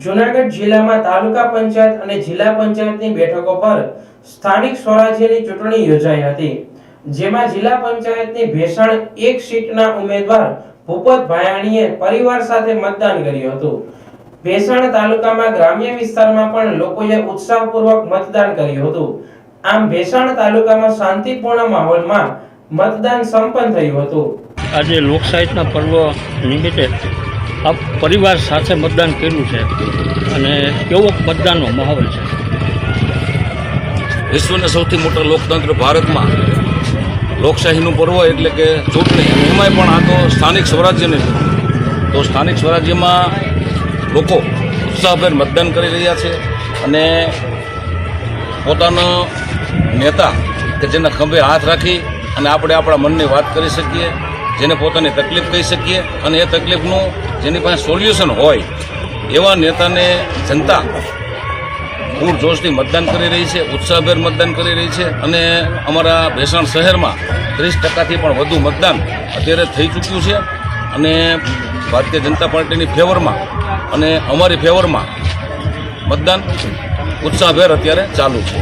જૂનાગઢ જિલ્લામાં તાલુકા પંચાયત અને જિલ્લા પંચાયતની બેઠકો પર સ્થાનિક સ્વરાજ્યની ચૂંટણી યોજાઈ હતી, જેમાં જિલ્લા પંચાયતની ભેસાણ એક સીટના ઉમેદવાર ભૂપત ભાયાણીએ પરિવાર સાથે મતદાન કર્યું હતું। ભેસાણ તાલુકામાં ગ્રામ્ય વિસ્તારમાં પણ લોકોએ ઉત્સાહપૂર્વક મતદાન કર્યું હતું। આમ ભેસાણ તાલુકામાં શાંતિપૂર્ણ માહોલમાં મતદાન સંપન્ન થયું હતું। આજે લોકશાહીના પર્વ નિમિત્તે આ પરિવાર સાથે મતદાન કર્યું છે અને કેવો મતદાનનો માહોલ છે? વિશ્વના સૌથી મોટા લોકતંત્ર ભારતમાં લોકશાહીનું પર્વ એટલે કે ચૂંટણી, અને એમાંય પણ આ તો સ્થાનિક સ્વરાજ્યની ચૂંટણી। તો સ્થાનિક સ્વરાજ્યમાં લોકો ઉત્સાહભેર મતદાન કરી રહ્યા છે અને પોતાનો નેતા કે જેના ખંભે હાથ રાખી અને આપણે આપણા મનની વાત કરી શકીએ, જેને પોતાની તકલીફ કહી શકીએ અને એ તકલીફનું જેની પાસે સોલ્યુશન હોય એવા નેતાને જનતા પૂરજોશથી મતદાન કરી રહી છે, ઉત્સાહભેર મતદાન કરી રહી છે। અને અમારા ભેસાણ શહેરમાં 30%થી પણ વધુ મતદાન અત્યારે થઈ ચૂક્યું છે અને ભારતીય જનતા પાર્ટીની ફેવરમાં અને અમારી ફેવરમાં મતદાન ઉત્સાહભેર અત્યારે ચાલુ છે।